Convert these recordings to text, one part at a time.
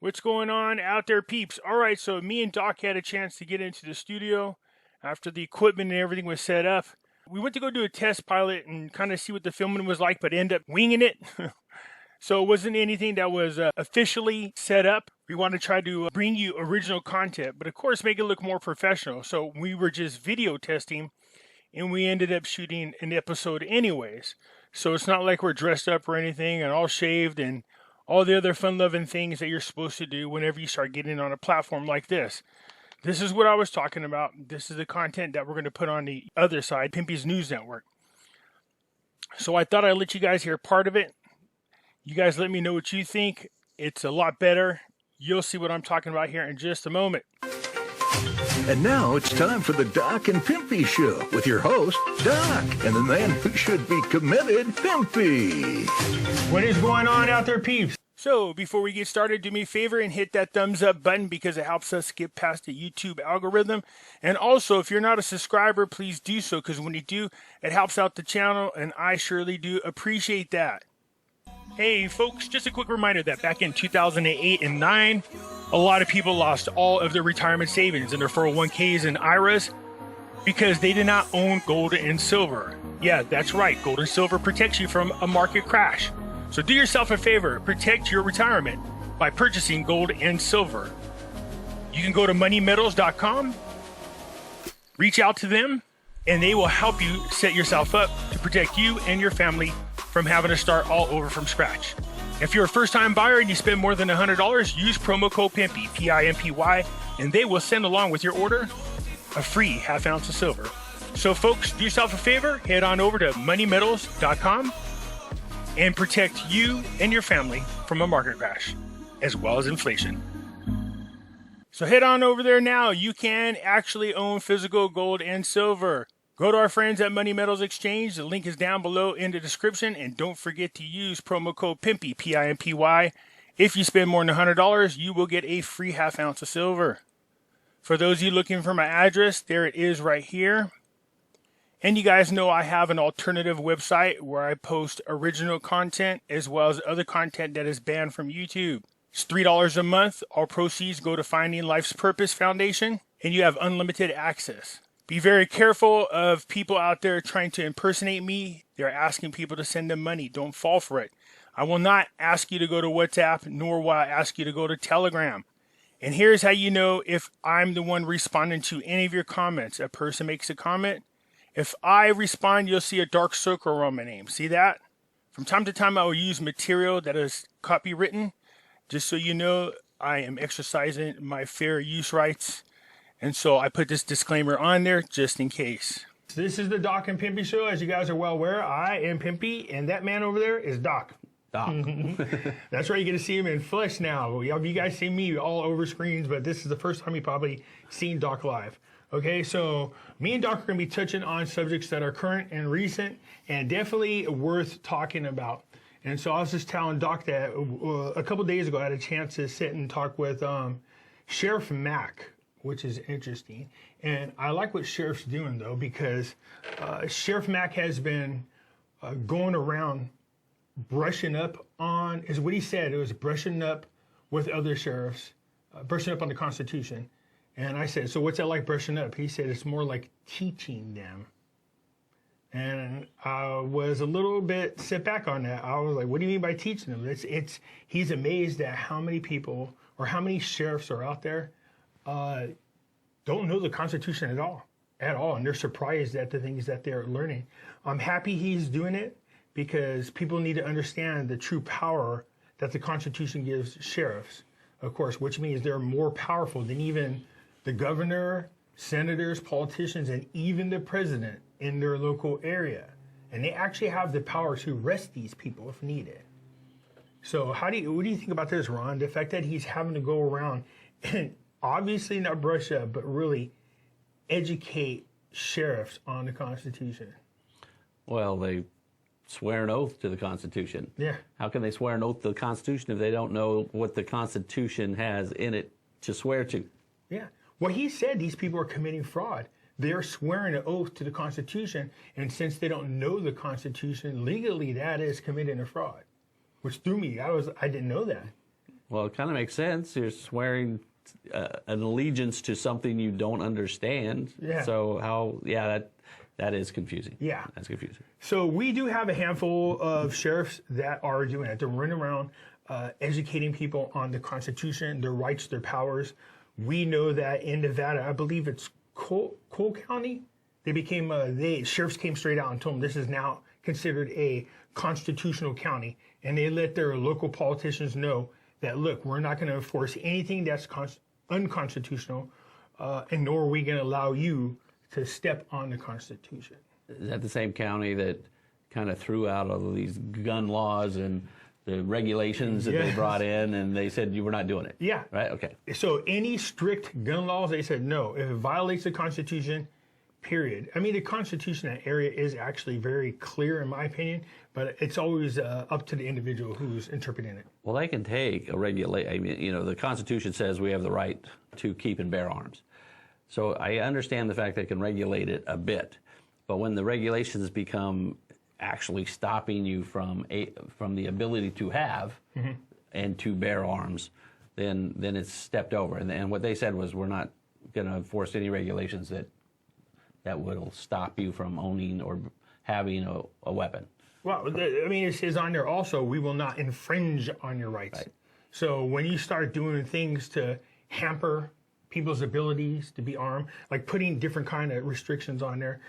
What's going on out there, peeps? All right, so me and Doc had a chance to get into the studio after the equipment and everything was set up. We went to go do a test pilot and kind of see what the filming was like, but end up winging it. So it wasn't anything that was officially set up. We want to try to bring you original content, but of course make it look more professional. So we were just video testing, and we ended up shooting an episode anyways. So it's not like we're dressed up or anything and all shaved and all the other fun-loving things that you're supposed to do whenever you start getting on a platform like this. This is what I was talking about. This is the content that we're going to put on the other side, Pimpy's News Network. So I thought I'd let you guys hear part of it. You guys let me know what you think. It's a lot better. You'll see what I'm talking about here in just a moment. And now it's time for the Doc and Pimpy Show with your host, Doc, and the man who should be committed, Pimpy. What is going on out there, peeps? So before we get started, do me a favor and hit that thumbs up button because it helps us get past the YouTube algorithm. And also, if you're not a subscriber, please do so because when you do, it helps out the channel, and I surely do appreciate that. Hey folks, just a quick reminder that back in 2008 and 9, a lot of people lost all of their retirement savings in their 401ks and IRAs because they did not own gold and silver. Yeah, that's right, gold and silver protects you from a market crash. So do yourself a favor, protect your retirement by purchasing gold and silver. You can go to moneymetals.com, reach out to them, and they will help you set yourself up to protect you and your family from having to start all over from scratch. If you're a first-time buyer and you spend more than $100, use promo code PIMPY, P-I-M-P-Y, and they will send along with your order a free half ounce of silver. So folks, do yourself a favor, head on over to moneymetals.com and protect you and your family from a market crash, as well as inflation. So head on over there now. You can actually own physical gold and silver. Go to our friends at Money Metals Exchange. The link is down below in the description. And don't forget to use promo code PIMPY, P-I-M-P-Y. If you spend more than $100, you will get a free half ounce of silver. For those of you looking for my address, there it is right here. And you guys know I have an alternative website where I post original content as well as other content that is banned from YouTube. It's $3 a month. All proceeds go to Finding Life's Purpose Foundation, and you have unlimited access. Be very careful of people out there trying to impersonate me. They're asking people to send them money. Don't fall for it. I will not ask you to go to WhatsApp, nor will I ask you to go to Telegram. And here's how you know if I'm the one responding to any of your comments. A person makes a comment. If I respond, you'll see a dark circle around my name. See that? From time to time, I will use material that is copywritten. Just so you know, I am exercising my fair use rights. And so I put this disclaimer on there just in case. This is the Doc and Pimpy Show. As you guys are well aware, I am Pimpy, and that man over there is Doc. Doc. That's right, you get to see him in flesh now. You guys see me all over screens, but this is the first time you probably seen Doc live. Okay, so me and Doc are going to be touching on subjects that are current and recent and definitely worth talking about. And so I was just telling Doc that a couple days ago I had a chance to sit and talk with Sheriff Mack, which is interesting. And I like what Sheriff's doing, though, because Sheriff Mack has been going around brushing up on, is what he said, it was brushing up with other sheriffs, brushing up on the Constitution. And I said, so what's that like brushing up? He said, it's more like teaching them. And I was a little bit set back on that. I was like, what do you mean by teaching them? He's amazed at how many people or how many sheriffs are out there don't know the Constitution at all, and they're surprised at the things that they're learning. I'm happy he's doing it because people need to understand the true power that the Constitution gives sheriffs, of course, which means they're more powerful than even the governor, senators, politicians, and even the president in their local area. And they actually have the power to arrest these people if needed. So what do you think about this, Ron? The fact that he's having to go around and obviously not brush up, but really educate sheriffs on the Constitution. Well, they swear an oath to the Constitution. Yeah. How can they swear an oath to the Constitution if they don't know what the Constitution has in it to swear to? Yeah. Well, he said these people are committing fraud. They're swearing an oath to the Constitution, and since they don't know the Constitution, legally that is committing a fraud, which threw me. I didn't know that. Well, it kind of makes sense. You're swearing an allegiance to something you don't understand. Yeah. So that is confusing. Yeah. That's confusing. So we do have a handful of sheriffs that are doing it. They're running around educating people on the Constitution, their rights, their powers. We know that in Nevada, I believe it's Cole County, sheriffs came straight out and told them this is now considered a constitutional county. And they let their local politicians know that, look, we're not going to enforce anything that's unconstitutional, and nor are we going to allow you to step on the Constitution. Is that the same county that kind of threw out all of these gun laws and the regulations that they brought in, and they said you were not doing it? Yeah. Right? Okay. So any strict gun laws, they said no. If it violates the Constitution, period. I mean, the Constitution in that area is actually very clear, in my opinion, but it's always up to the individual who's interpreting it. Well, they can take a I mean, the Constitution says we have the right to keep and bear arms. So I understand the fact they can regulate it a bit, but when the regulations become actually stopping you from the ability to have and to bear arms, then it's stepped over. And what they said was, we're not going to enforce any regulations that will stop you from owning or having a weapon. Well, I mean, it says on there also, we will not infringe on your rights. Right. So when you start doing things to hamper people's abilities to be armed, like putting different kind of restrictions on there,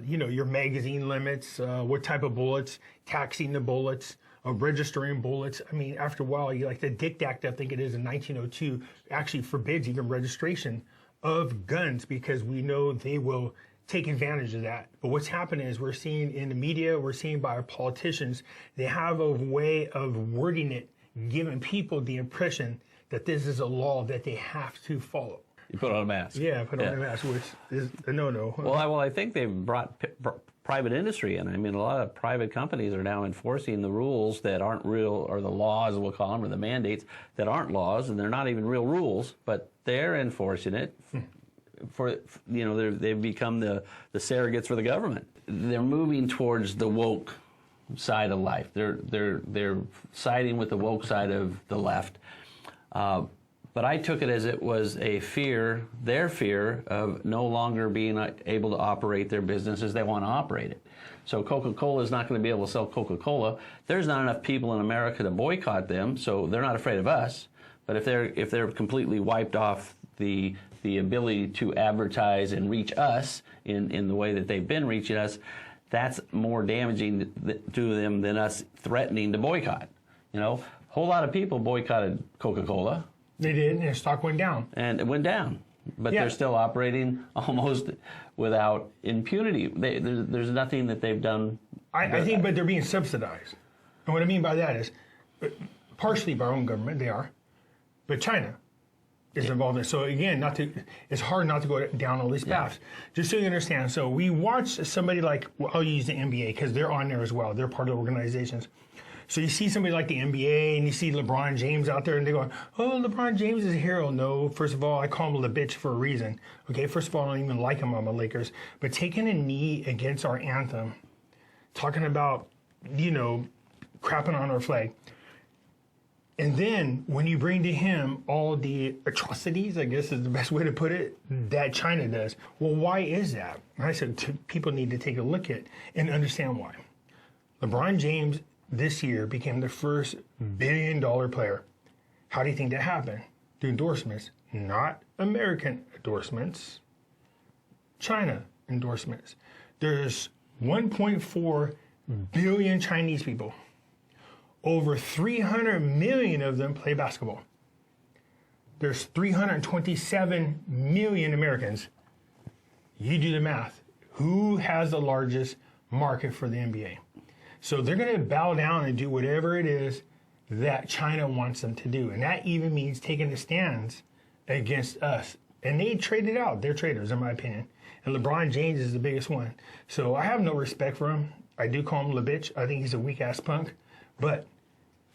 your magazine limits, what type of bullets, taxing the bullets, registering bullets. I mean, after a while, like the Dick Act, I think it is in 1902, actually forbids even registration of guns because we know they will take advantage of that. But what's happening is we're seeing in the media, we're seeing by our politicians, they have a way of wording it, giving people the impression that this is a law that they have to follow. You put on a mask. Yeah, put on a mask, which is a no-no. Well, I think they've brought private industry in. I mean, a lot of private companies are now enforcing the rules that aren't real, or the laws, we'll call them, or the mandates that aren't laws, and they're not even real rules, but they're enforcing it. They've become the surrogates for the government. They're moving towards the woke side of life. They're siding with the woke side of the left. But I took it as it was their fear of no longer being able to operate their business as they want to operate it. So Coca-Cola is not going to be able to sell Coca-Cola. There's not enough people in America to boycott them, so they're not afraid of us. But if they're completely wiped off the ability to advertise and reach us in the way that they've been reaching us, that's more damaging to them than us threatening to boycott. A whole lot of people boycotted Coca-Cola. They did, and their stock went down. And it went down. But they're still operating almost without impunity. There's nothing that they've done. I think, but they're being subsidized. And what I mean by that is, partially by our own government, they are. But China is involved in it. So again, it's hard not to go down all these paths. Just so you understand, so we watch somebody like, I'll use the NBA because they're on there as well. They're part of the organizations. So you see somebody like the NBA and you see LeBron James out there and they're going, oh, LeBron James is a hero. No, first of all, I call him the bitch for a reason. Okay, first of all, I don't even like him on the Lakers. But taking a knee against our anthem, talking about, crapping on our flag. And then when you bring to him all the atrocities, I guess is the best way to put it, that China does. Well, why is that? I said people need to take a look at and understand why. LeBron James this year became the first billion-dollar player. How do you think that happened? Through endorsements, not American endorsements, China endorsements. There's 1.4 billion Chinese people. Over 300 million of them play basketball. There's 327 million Americans. You do the math. Who has the largest market for the NBA? So they're going to bow down and do whatever it is that China wants them to do. And that even means taking the stands against us. And they traded out. They're traitors, in my opinion. And LeBron James is the biggest one. So I have no respect for him. I do call him the bitch. I think he's a weak-ass punk. But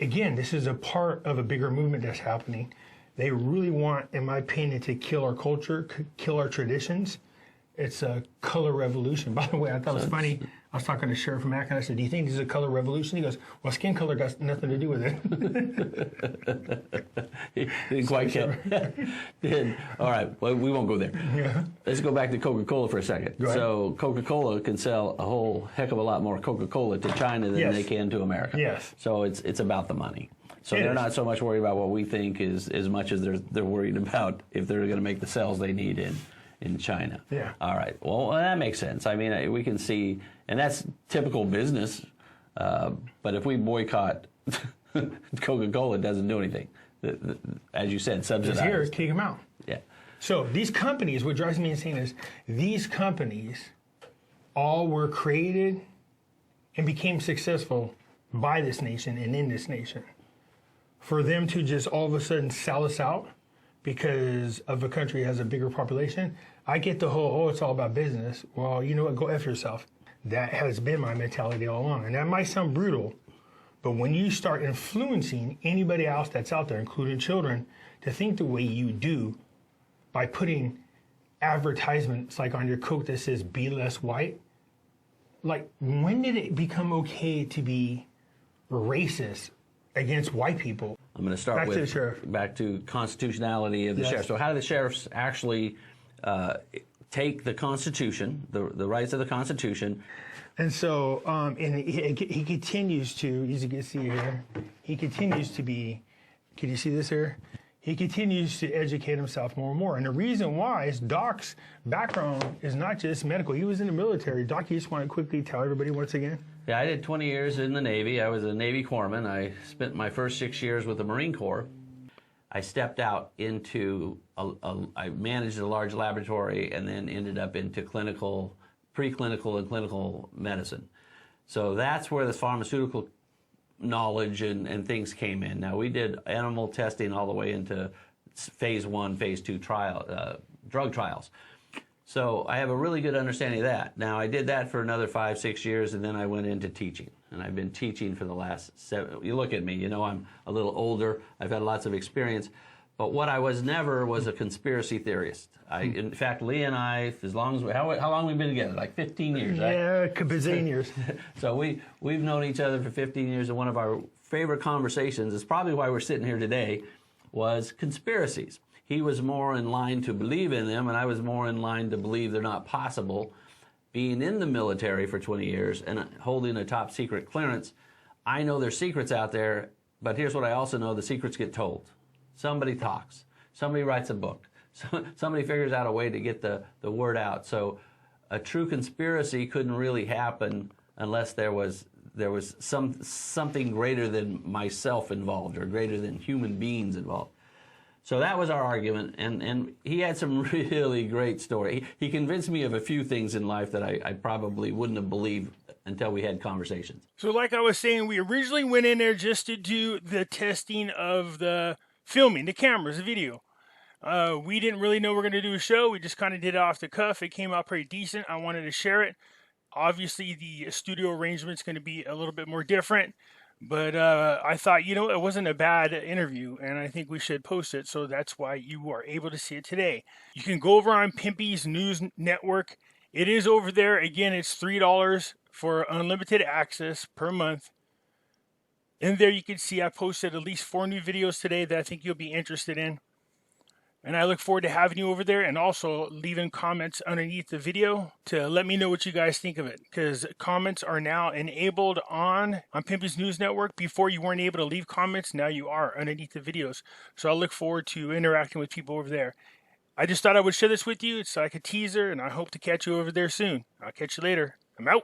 again, this is a part of a bigger movement that's happening. They really want, in my opinion, to kill our culture, kill our traditions. It's a color revolution. By the way, I thought it was funny. I was talking to Sheriff Mack, and I said, do you think this is a color revolution? He goes, well, skin color got nothing to do with it. He didn't quite get it. All right, well, we won't go there. Yeah. Let's go back to Coca-Cola for a second. So Coca-Cola can sell a whole heck of a lot more Coca-Cola to China than they can to America. Yes. So it's about the money. So they're not so much worried about what we think as much as they're worried about if they're going to make the sales they need in China. Yeah. All right. Well, that makes sense. I mean, we can see, and that's typical business. But if we boycott Coca-Cola, it doesn't do anything. As you said, subsidized. Just here, kick them out. Yeah. So these companies, what drives me insane is these companies all were created and became successful by this nation and in this nation. For them to just all of a sudden sell us out because of a country that has a bigger population, I get the whole, it's all about business. Well, you know what, go F yourself. That has been my mentality all along. And that might sound brutal, but when you start influencing anybody else that's out there, including children, to think the way you do by putting advertisements like on your Coke that says, be less white, like when did it become okay to be racist against white people? I'm going to start back to constitutionality of the sheriff. So how do the sheriffs actually take the Constitution, the rights of the Constitution? And so, and he continues to, as you can see here, he continues to be, can you see this here? He continues to educate himself more and more. And the reason why is Doc's background is not just medical. He was in the military. Doc, you just want to quickly tell everybody once again? Yeah, I did 20 years in the Navy. I was a Navy corpsman. I spent my first 6 years with the Marine Corps. I stepped out into, I managed a large laboratory and then ended up into clinical, preclinical and clinical medicine. So that's where the pharmaceutical knowledge and things came in. Now, we did animal testing all the way into phase 1, phase 2 drug trials. So I have a really good understanding of that. Now, I did that for another 5-6 years, and then I went into teaching. And I've been teaching for the last 7. You look at me, you know I'm a little older. I've had lots of experience. But what I was never was a conspiracy theorist. In fact, Lee and I, as long as how long have we been together? Like 15 years, right? Yeah, a bazillion years. So we've known each other for 15 years, and one of our favorite conversations is probably why we're sitting here today, was conspiracies. He was more in line to believe in them, and I was more in line to believe they're not possible. Being in the military for 20 years and holding a top secret clearance, I know there's secrets out there, but here's what I also know: the secrets get told. Somebody talks. Somebody writes a book. Somebody figures out a way to get the word out. So a true conspiracy couldn't really happen unless there was something greater than myself involved or greater than human beings involved. So that was our argument, and he had some really great story. He convinced me of a few things in life that I probably wouldn't have believed until we had conversations. So like I was saying, we originally went in there just to do the testing of the filming, the cameras, the video. We didn't really know we were going to do a show. We just kind of did it off the cuff. It came out pretty decent. I wanted to share it. Obviously, the studio arrangement's going to be a little bit more different. But I thought, you know, it wasn't a bad interview, and I think we should post it. So that's why you are able to see it today. You can go over on Pimpy's News Network. It is over there. Again, it's $3 for unlimited access per month. In there, you can see I posted at least 4 new videos today that I think you'll be interested in. And I look forward to having you over there and also leaving comments underneath the video to let me know what you guys think of it. Because comments are now enabled on Pimpy's News Network. Before you weren't able to leave comments, now you are underneath the videos. So I look forward to interacting with people over there. I just thought I would share this with you. It's like a teaser, and I hope to catch you over there soon. I'll catch you later. I'm out.